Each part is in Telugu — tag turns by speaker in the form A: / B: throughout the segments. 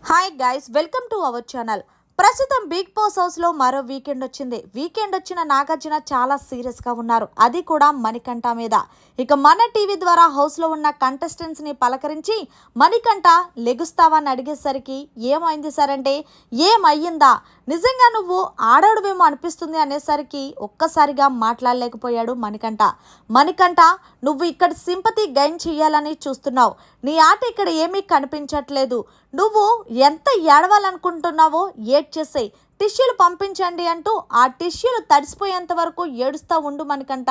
A: Hi guys, welcome to our channel. ప్రస్తుతం బిగ్ బాస్ హౌస్లో మరో వీకెండ్ వచ్చింది. వీకెండ్ వచ్చిన నాగార్జున చాలా సీరియస్గా ఉన్నారు, అది కూడా మణికంఠ మీద. ఇక మన టీవీ ద్వారా హౌస్లో ఉన్న కంటెస్టెంట్స్ని పలకరించి మణికంఠ లెగుస్తావని అడిగేసరికి ఏమైంది సార్ అంటే, ఏమయ్యిందా, నిజంగా నువ్వు ఆడాడువేమో అనిపిస్తుంది అనేసరికి ఒక్కసారిగా మాట్లాడలేకపోయాడు మణికంఠ. మణికంఠ, నువ్వు ఇక్కడ సింపతి గెయిన్ చేయాలని చూస్తున్నావు, నీ ఆట ఇక్కడ ఏమీ కనిపించట్లేదు. నువ్వు ఎంత ఏడవాలనుకుంటున్నావో ఏడ్చేసేయ్, టిష్యూలు పంపించండి అంటూ ఆ టిష్యూలు తడిసిపోయేంత వరకు ఏడుస్తూ ఉండు మణికంఠ.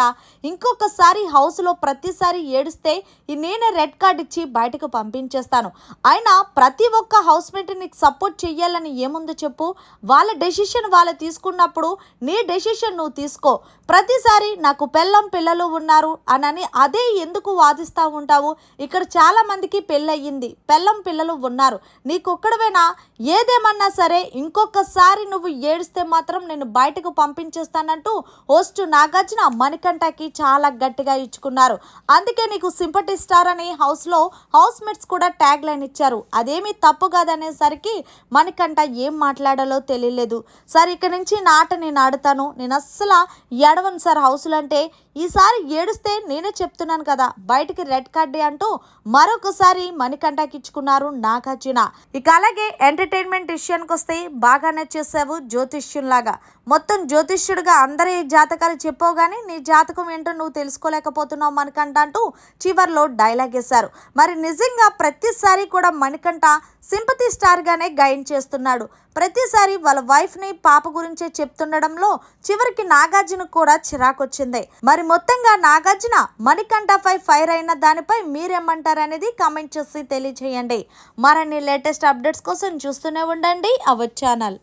A: ఇంకొకసారి హౌస్లో ప్రతిసారి ఏడుస్తే నేనే రెడ్ కార్డ్ ఇచ్చి బయటకు పంపించేస్తాను. అయినా ప్రతి ఒక్క హౌస్మేట్ నీకు సపోర్ట్ చెయ్యాలని ఏముందో చెప్పు. వాళ్ళ డెసిషన్ వాళ్ళు తీసుకున్నప్పుడు నీ డెసిషన్ నువ్వు తీసుకో. ప్రతిసారి నాకు పెళ్ళం పిల్లలు ఉన్నారు అని అదే ఎందుకు వాదిస్తూ ఉంటావు? ఇక్కడ చాలామందికి పెళ్ళయ్యింది, పెళ్ళం పిల్లలు ఉన్నారు, నీకొక్కడవేనా? ఏదేమన్నా సరే ఇంకొకసారి నువ్వు ఏడిస్తే మాత్రం నేను బయటకు పంపించేస్తానంటూ హోస్ట్ నాగార్జున మణికంఠకి చాలా గట్టిగా ఇచ్చుకున్నారు. అందుకే నీకు సింపటి స్టార్ అని హౌస్లో హౌస్ మేట్స్ కూడా ట్యాగ్ లైన్ ఇచ్చారు. అదేమీ తప్పు కాదనేసరికి మణికంఠ ఏం మాట్లాడాలో తెలియలేదు. సార్, ఇక్కడి నుంచి నా ఆట నేను ఆడుతాను, నేను అస్సలు ఏడవను సార్ హౌస్లో అంటే. ఈసారి ఏడుస్తే నేనే చెప్తున్నాను కదా, బయటికి రెడ్ కార్డే అంటూ మరొకసారి మణికంఠకి ఇచ్చుకున్నారు నాగార్జున. ఇక అలాగే ఎంటర్టైన్మెంట్ విషయానికి వస్తే బాగానే చేసావు జ్యోతిష్యుల్లాగా. మొత్తం జ్యోతిష్యుడిగా అందరి జాతకాలు చెప్పావు, కానీ నీ జాతకం ఏంటో నువ్వు తెలుసుకోలేకపోతున్నావు మణికంఠ అంటూ చివర్లో డైలాగ్ వేశారు. మరి నిజంగా ప్రతిసారి కూడా మణికంఠ సింపతి స్టార్గానే గైడ్ చేస్తున్నాడు. ప్రతిసారి వాళ్ళ వైఫ్ని పాప గురించే చెప్తుండడంలో చివరికి నాగార్జున కూడా చిరాకొచ్చింది. మరి మొత్తంగా నాగార్జున మణికంఠపై ఫైర్ అయిన దానిపై మీరేమంటారు అనేది కామెంట్ చేసి తెలియజేయండి. మరిన్ని లేటెస్ట్ అప్డేట్స్ కోసం చూస్తూనే ఉండండి అవర్ ఛానల్.